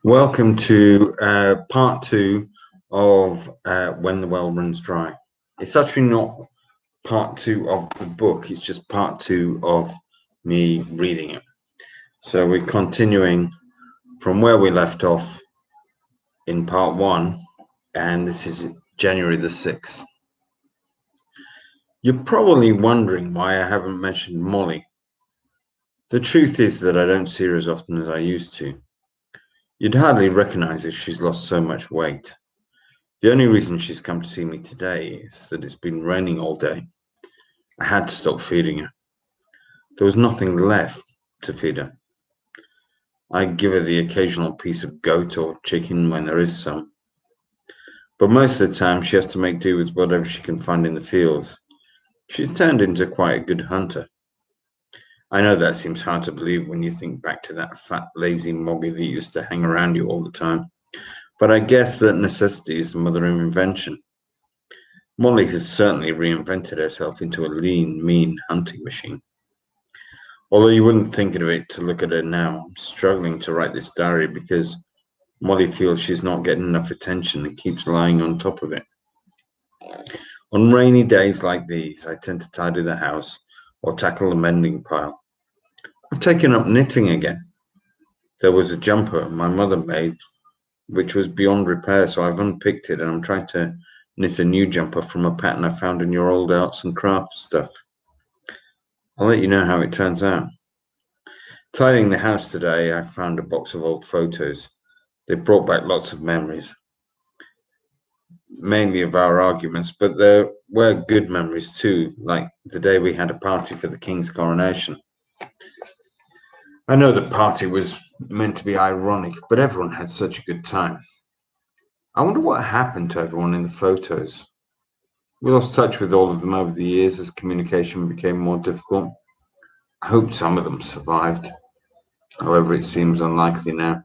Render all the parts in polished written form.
Welcome to part two of When the Well Runs Dry. It's actually not part two of the book, it's just part two of me reading it. So we're continuing from where we left off in part one, and this is January the 6th. You're probably wondering why I haven't mentioned Molly. The truth is that I don't see her as often as I used to. You'd hardly recognize her, she's lost so much weight. The only reason she's come to see me today is that it's been raining all day. I had to stop feeding her. There was nothing left to feed her. I give her the occasional piece of goat or chicken when there is some. But most of the time she has to make do with whatever she can find in the fields. She's turned into quite a good hunter. I know that seems hard to believe when you think back to that fat, lazy moggy that used to hang around you all the time. But I guess that necessity is the mother of invention. Molly has certainly reinvented herself into a lean, mean hunting machine. Although you wouldn't think of it to look at her now, I'm struggling to write this diary because Molly feels she's not getting enough attention and keeps lying on top of it. On rainy days like these, I tend to tidy the house or tackle the mending pile. I've taken up knitting again. There was a jumper my mother made which was beyond repair, so I've unpicked it and I'm trying to knit a new jumper from a pattern I found in your old arts and crafts stuff. I'll let you know how it turns out. Tidying the house today, I found a box of old photos. They brought back lots of memories, mainly of our arguments, but there were good memories too, like the day we had a party for the King's coronation. I know the party was meant to be ironic, but everyone had such a good time. I wonder what happened to everyone in the photos. We lost touch with all of them over the years as communication became more difficult. I hope some of them survived, however, it seems unlikely now.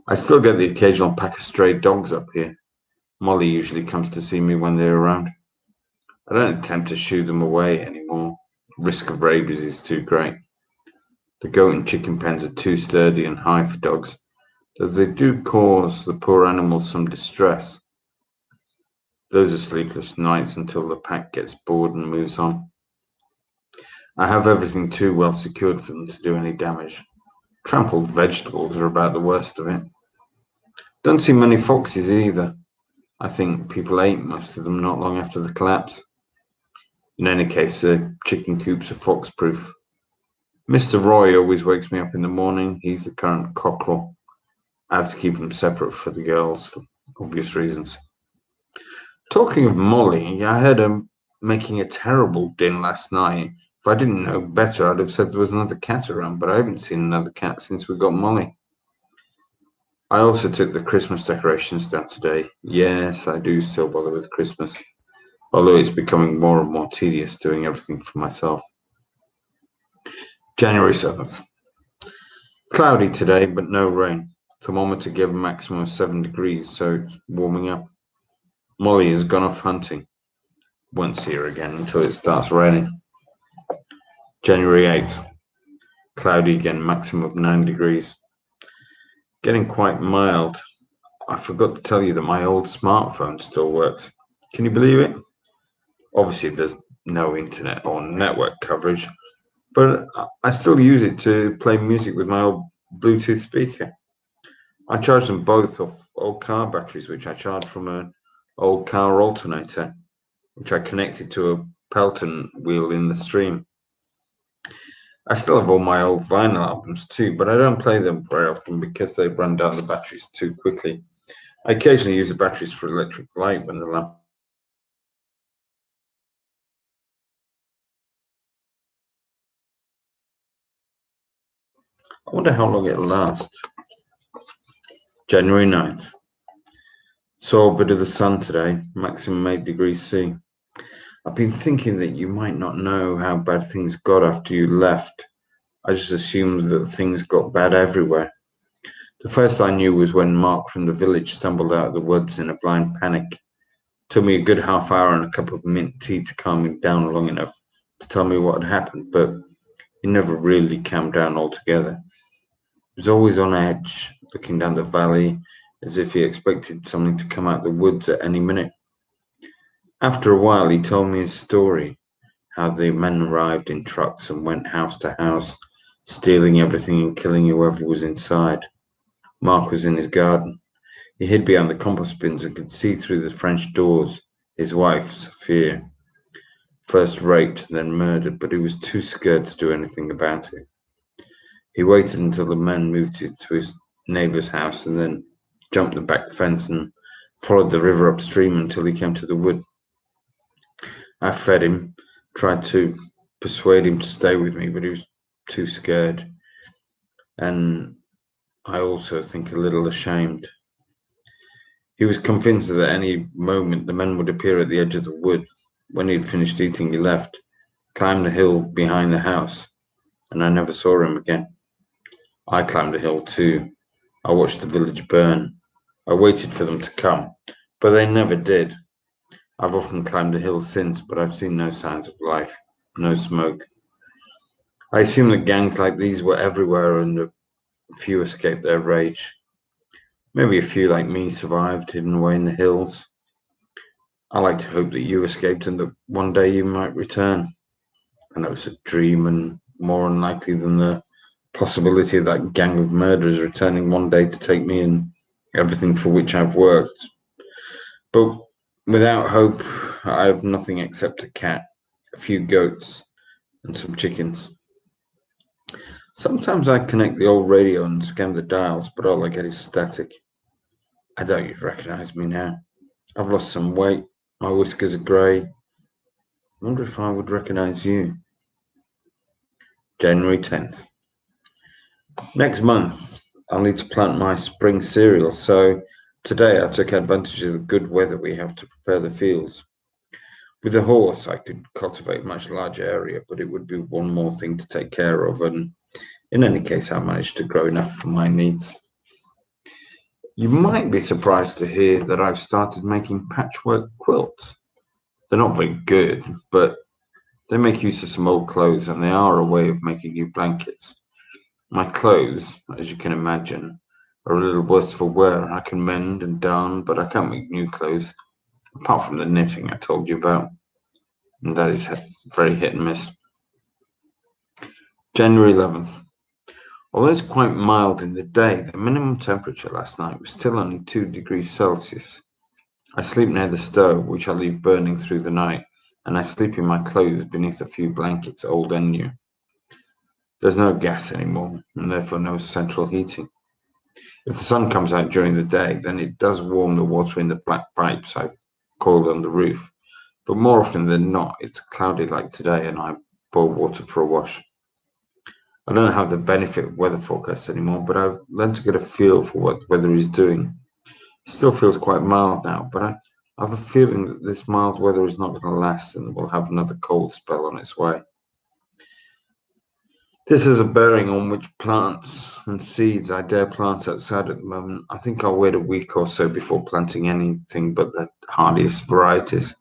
I still get the occasional pack of stray dogs up here. Molly usually comes to see me when they're around. I don't attempt to shoo them away anymore. Risk of rabies is too great. The goat and chicken pens are too sturdy and high for dogs, though they do cause the poor animals some distress. Those are sleepless nights until the pack gets bored and moves on. I have everything too well secured for them to do any damage. Trampled vegetables are about the worst of it. Don't see many foxes either. I think people ate most of them not long after the collapse. In any case, the chicken coops are fox-proof. Mr. Roy always wakes me up in the morning. He's the current cockerel. I have to keep them separate for the girls for obvious reasons. Talking of Molly, I heard her making a terrible din last night. If I didn't know better, I'd have said there was another cat around, but I haven't seen another cat since we got Molly. I also took the Christmas decorations down today. Yes, I do still bother with Christmas, although it's becoming more and more tedious doing everything for myself. January 7th. Cloudy today, but no rain. Thermometer gave a maximum of 7 degrees, so it's warming up. Molly has gone off hunting. Won't see her again until it starts raining. January 8th. Cloudy again, maximum of 9 degrees. Getting quite mild. I forgot to tell you that my old smartphone still works. Can you believe it? Obviously, there's no internet or network coverage, but I still use it to play music with my old Bluetooth speaker. I charge them both off old car batteries, which I charged from an old car alternator, which I connected to a Pelton wheel in the stream. I still have all my old vinyl albums too, but I don't play them very often because they run down the batteries too quickly. I occasionally use the batteries for electric light when the lamp. I wonder how long it'll last. January 9th. Saw a bit of the sun today, maximum 8 degrees C. I've been thinking that you might not know how bad things got after you left. I just assumed that things got bad everywhere. The first I knew was when Mark from the village stumbled out of the woods in a blind panic. It took me a good half hour and a cup of mint tea to calm him down long enough to tell me what had happened, but he never really calmed down altogether. He was always on edge, looking down the valley as if he expected something to come out the woods at any minute. After a while, he told me his story, how the men arrived in trucks and went house to house, stealing everything and killing whoever was inside. Mark was in his garden. He hid behind the compost bins and could see through the French doors his wife, Sophia, first raped, then murdered, but he was too scared to do anything about it. He waited until the men moved to his neighbour's house and then jumped the back fence and followed the river upstream until he came to the wood. I fed him, tried to persuade him to stay with me, but he was too scared. And I also think a little ashamed. He was convinced that at any moment the men would appear at the edge of the wood. When he had finished eating, he left, climbed the hill behind the house, and I never saw him again. I climbed the hill too. I watched the village burn. I waited for them to come, but they never did. I've often climbed the hill since, but I've seen no signs of life, no smoke. I assume that gangs like these were everywhere and a few escaped their rage. Maybe a few like me survived, hidden away in the hills. I like to hope that you escaped and that one day you might return. I know it's a dream and more unlikely than the possibility of that gang of murderers returning one day to take me and everything for which I've worked. But without hope, I have nothing except a cat, a few goats, and some chickens. Sometimes I connect the old radio and scan the dials, but all I get is static. I doubt you'd recognize me now. I've lost some weight. My whiskers are grey. I wonder if I would recognize you. January 10th. Next month, I'll need to plant my spring cereal, so today I took advantage of the good weather we have to prepare the fields. With a horse, I could cultivate a much larger area, but it would be one more thing to take care of, and in any case, I managed to grow enough for my needs. You might be surprised to hear that I've started making patchwork quilts. They're not very good, but they make use of some old clothes and they are a way of making new blankets. My clothes, as you can imagine, are a little worse for wear. I can mend and darn, but I can't make new clothes, apart from the knitting I told you about. And that is very hit and miss. January 11th. Although it's quite mild in the day, the minimum temperature last night was still only 2 degrees Celsius. I sleep near the stove, which I leave burning through the night, and I sleep in my clothes beneath a few blankets, old and new. There's no gas anymore, and therefore no central heating. If the sun comes out during the day, then it does warm the water in the black pipes I've coiled on the roof, but more often than not, it's cloudy like today, and I boil water for a wash. I don't have the benefit of weather forecasts anymore, but I've learned to get a feel for what the weather is doing. It still feels quite mild now, but I have a feeling that this mild weather is not going to last and we'll have another cold spell on its way. This has a bearing on which plants and seeds I dare plant outside at the moment. I think I'll wait a week or so before planting anything but the hardiest varieties.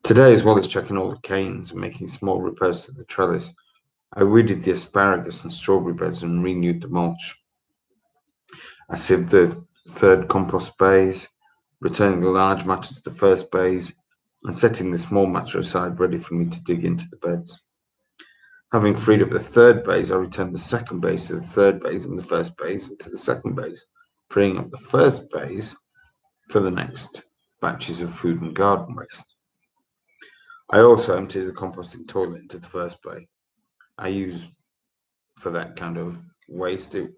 Today, as well as checking all the canes and making small repairs to the trellis, I weeded the asparagus and strawberry beds and renewed the mulch. I sieved the third compost bays, returning the large matter to the first bays, and setting the small matter aside ready for me to dig into the beds. Having freed up the third bays, I returned the second bays to the third bays and the first bays into the second bays, freeing up the first bays for the next batches of food and garden waste. I also emptied the composting toilet into the first bay. I use for that kind of waste. It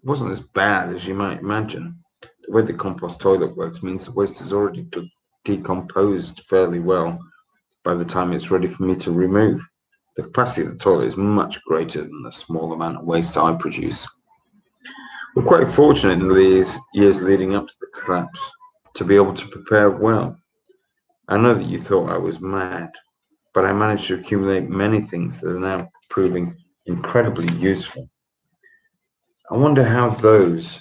wasn't as bad as you might imagine. The way the compost toilet works means the waste is already decomposed fairly well by the time it's ready for me to remove. The capacity of the toilet is much greater than the small amount of waste I produce. We're quite fortunate in the years leading up to the collapse to be able to prepare well. I know that you thought I was mad, but I managed to accumulate many things that are now proving incredibly useful. I wonder how those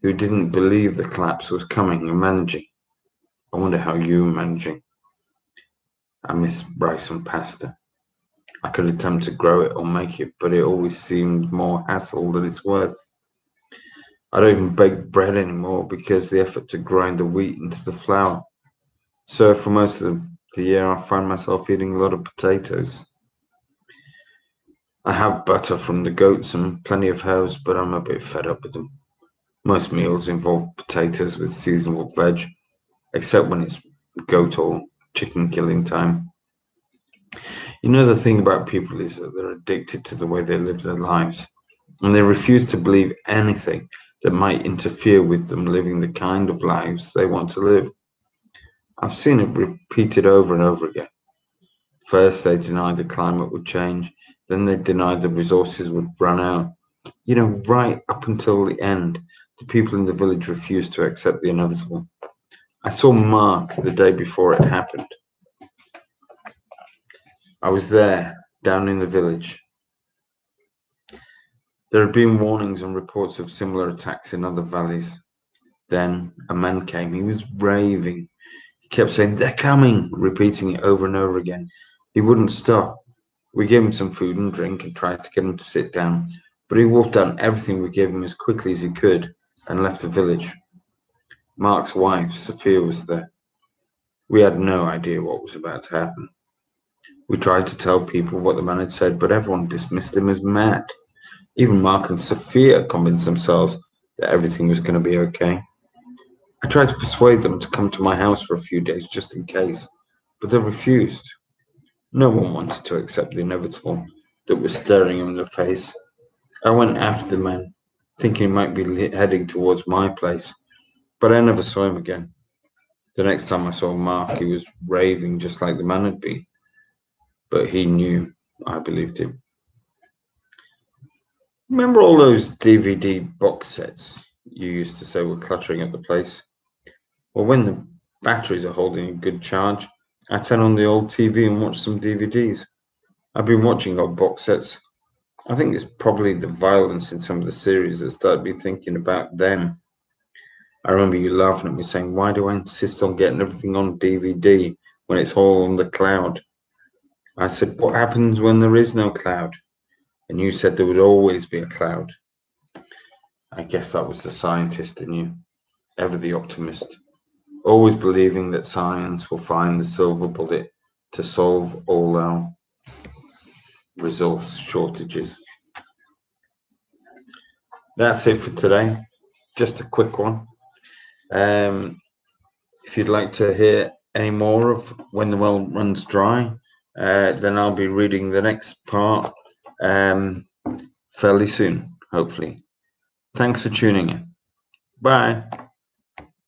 who didn't believe the collapse was coming are managing. I wonder how you're managing. I miss rice and pasta. I could attempt to grow it or make it, but it always seemed more hassle than it's worth. I don't even bake bread anymore because the effort to grind the wheat into the flour. So for most of the year, I find myself eating a lot of potatoes. I have butter from the goats and plenty of herbs, but I'm a bit fed up with them. Most meals involve potatoes with seasonal veg, except when it's goat or chicken killing time. You know, the thing about people is that they're addicted to the way they live their lives, and they refuse to believe anything that might interfere with them living the kind of lives they want to live. I've seen it repeated over and over again. First, they denied the climate would change, then they denied the resources would run out. You know, right up until the end, the people in the village refused to accept the inevitable. I saw Mark the day before it happened. I was there, down in the village. There had been warnings and reports of similar attacks in other valleys. Then a man came. He was raving. He kept saying, "They're coming," repeating it over and over again. He wouldn't stop. We gave him some food and drink and tried to get him to sit down, but he wolfed down everything we gave him as quickly as he could and left the village. Mark's wife, Sophia, was there. We had no idea what was about to happen. We tried to tell people what the man had said, but everyone dismissed him as mad. Even Mark and Sophia convinced themselves that everything was going to be okay. I tried to persuade them to come to my house for a few days just in case, but they refused. No one wanted to accept the inevitable that was staring them in the face. I went after the man, thinking he might be heading towards my place, but I never saw him again. The next time I saw Mark, he was raving just like the man had been, but he knew I believed him. Remember all those DVD box sets you used to say were cluttering at the place? Well, when the batteries are holding a good charge, I turn on the old TV and watch some DVDs. I've been watching old box sets. I think it's probably the violence in some of the series that started me thinking about them. I remember you laughing at me saying, "Why do I insist on getting everything on DVD when it's all on the cloud?" I said, "What happens when there is no cloud?" And you said there would always be a cloud. I guess that was the scientist in you, ever the optimist, always believing that science will find the silver bullet to solve all our resource shortages. That's it for today. Just a quick one. If you'd like to hear any more of When the Well Runs Dry, then I'll be reading the next part fairly soon, hopefully. Thanks for tuning in. Bye.